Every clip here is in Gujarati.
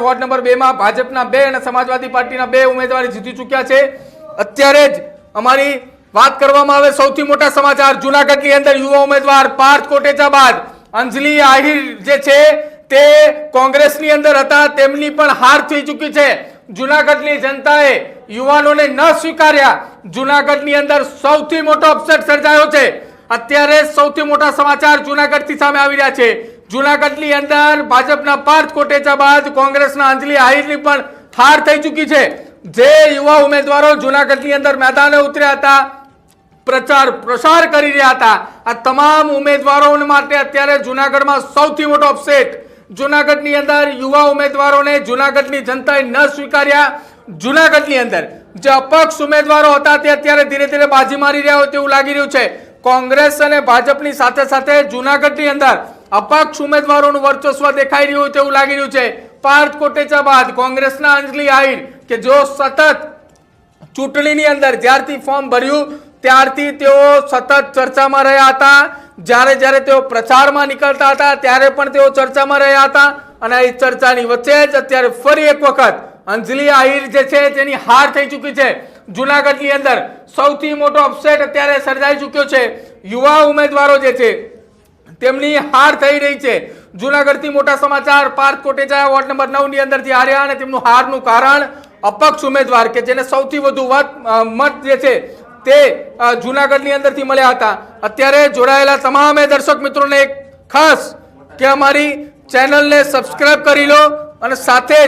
વોર્ડ નંબર 2 માં ભાજપના 2 અને સમાજવાદી પાર્ટીના 2 ઉમેદવાર જીતી ચૂક્યા છે। અત્યારે જ અમારી વાત કરવામાં આવે સૌથી મોટા સમાચાર, જૂનાગઢની અંદર યુવા ઉમેદવાર પાર્થ કોટેચા બાદ અંજલિ આહિર જે છે તે કોંગ્રેસની અંદર હતા, તેમની પણ હાર થઈ ચૂકી છે। જૂનાગઢની જનતાએ યુવાનોને ન સ્વીકાર્યા। જૂનાગઢની અંદર સૌથી મોટો અપસેટ સર્જાયો છે। અત્યારે સૌથી મોટા સમાચાર જૂનાગઢથી સામે આવી રહ્યા છે। જૂનાગઢની અંદર ભાજપના પાર્થ કોટેચા બાદ કોંગ્રેસના અંજલિ આહિરની પણ હાર થઈ ચૂકી છે। જે યુવા ઉમેદવારો જૂનાગઢની અંદર મેદાને ઉતર્યા હતા, પ્રચાર પ્રસાર કરી રહ્યા હતા, આ તમામ ઉમેદવારો માટે અત્યારે જૂનાગઢમાં સૌથી મોટો અપસેટ। જૂનાગઢની અંદર યુવા ઉમેદવારોને જૂનાગઢની જનતાએ ન સ્વીકાર્યા। જૂનાગઢની અંદર જે અપક્ષ ઉમેદવારો હતા તે અત્યારે ધીરે ધીરે બાજી મારી રહ્યા હોય તેવું લાગી રહ્યું છે। કોંગ્રેસ અને ભાજપની સાથે સાથે જૂનાગઢની અંદર અપક્ષ ઉમેદવારોનું વર્ચસ્વ દેખાઈ રહ્યું હોય તેવું લાગી રહ્યું છે। પાર્થ કોટેચા બાદ કોંગ્રેસના અંજલિ આહિર કે જો સતત ચૂંટણીની અંદર જ્યારથી ફોર્મ ભર્યું ત્યારથી તેઓ સતત ચર્ચામાં રહ્યા હતા। જ્યારે જ્યારે તેઓ પ્રચારમાં નીકળતા હતા ત્યારે પણ તેઓ ચર્ચામાં રહ્યા હતા અને આ ચર્ચાની વચ્ચે જ અત્યારે ફરી એક વખત અંજલિ આહિર જે છે તેની હાર થઈ ચૂકી છે। જૂનાગઢની અંદર સૌથી મોટો અપસેટ અત્યારે સર્જાઈ ચૂક્યો છે। યુવા ઉમેદવારો જે છે તેમની હાર થઈ રહી છે। જૂનાગઢથી મોટા સમાચાર, પાર્થ કોટેચા વોર્ડ નંબર 9 ની અંદરથી હાર્યા અને તેમનું હારનું કારણ અપક્ષ ઉમેદવાર કે જેને સૌથી વધુ મત જે છે તે જૂનાગઢની અંદરથી મળ્યા હતા। અત્યારે જોડાયેલા તમામે દર્શક મિત્રોને એક ખાસ કે અમારી ચેનલને સબસ્ક્રાઇબ કરી લો અને સાથે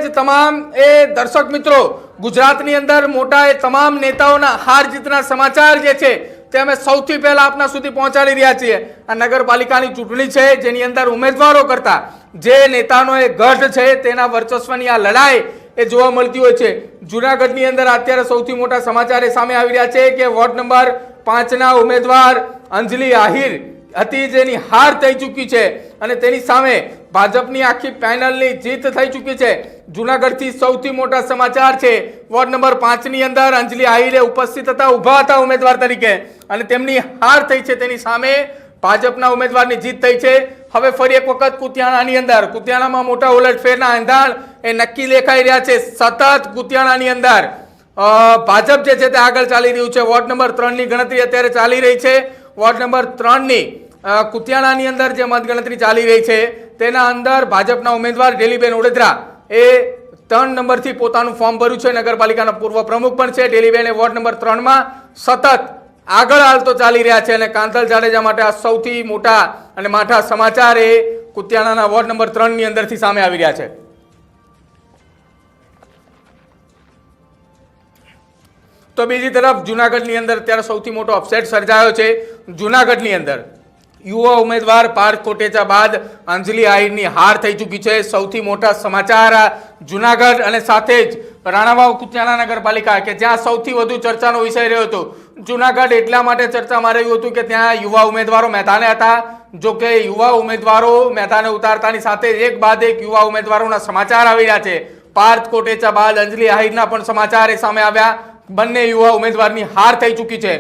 જ તમામ એ દર્શક મિત્રો ગુજરાતની અંદર મોટા એ તમામ નેતાઓના હાર જીતના સમાચાર જે છે તે અમે સૌથી પહેલા આપના સુધી પહોંચાડી રહ્યા છીએ। આ નગરપાલિકાની ચૂંટણી છે જેની અંદર ઉમેદવારો કરતા જે નેતાનો એ ગઢ છે તેના વર્ચસ્વની આ લડાઈ એ જોવા મળતી હોય છે। જૂનાગઢની અંદર અત્યારે સૌથી મોટા સમાચાર એ સામે આવી રહ્યા છે કે વોર્ડ નંબર 5 ના ઉમેદવાર અંજલિ આહિર હતી જેની હાર થઈ ચૂકી છે અને તેની સામે ભાજપની આખી પેનલની જીત થઈ ચૂકી છે। જૂનાગઢથી સૌથી મોટા સમાચાર છે, વોર્ડ નંબર 5 ની અંદર અંજલિ આહિરે ઉપસ્થિત હતા, ઊભા હતા ઉમેદવાર તરીકે અને તેમની હાર થઈ છે। તેની સામે ભાજપના ઉમેદવારની જીત થઈ છે। હવે ફરી એક વખત કુતિયાણાની અંદર કુતિયાણામાં મોટા ઉલટફેરના એંધાણ એ નક્કી દેખાઈ રહ્યા છે। સતત કુતિયાણાની અંદર ભાજપ જે છે તે આગળ ચાલી રહ્યું છે। વોર્ડ નંબર 3 ની ગણતરી અત્યારે ચાલી રહી છે। વોર્ડ નંબર 3 ની કુતિયાણાની અંદર જે મતગણતરી ચાલી રહી છે તેના અંદર ભાજપના ઉમેદવાર ડેલીબેન ઓડેદરા એ 3 નંબરથી પોતાનું ફોર્મ ભર્યું છે। નગરપાલિકાના પૂર્વ પ્રમુખ પણ છે। ડેલીબેન વોર્ડ નંબર 3 માં સતત આગળ હાલતો ચાલી રહ્યા છે અને કાંતલ જાડેજા માટે આ સૌથી મોટા અને માઠા સમાચાર એ કુતિયાણાના વોર્ડ નંબર 3 ની અંદરથી સામે આવી રહ્યા છે। તો બીજી તરફ જૂનાગઢની અંદર અત્યારે સૌથી મોટો અપસેટ સર્જાયો છે। જૂનાગઢની અંદર યુવા ઉમેદવાર પાર્થ કોટેચા બાદ અંજલિ આહિરની હાર થઈ ચૂકી છે। સૌથી મોટા સમાચાર જૂનાગઢ અને સાથે જ રાણાવાવ કુતિયાણા નગરપાલિકા કે જ્યાં સૌથી વધુ ચર્ચાનો વિષય રહ્યો હતો। જૂનાગઢ એટલા માટે ચર્ચામાં રહ્યું હતું કે ત્યાં યુવા ઉમેદવારો મેદાને હતા। જો કે યુવા ઉમેદવારો મેદાને ઉતારતાની સાથે એક બાદ એક યુવા ઉમેદવારોના સમાચાર આવી રહ્યા છે। પાર્થ કોટેચા બાદ અંજલિ આહિરના પણ સમાચાર સામે આવ્યા। બંને યુવા ઉમેદવારની હાર થઈ ચૂકી છે।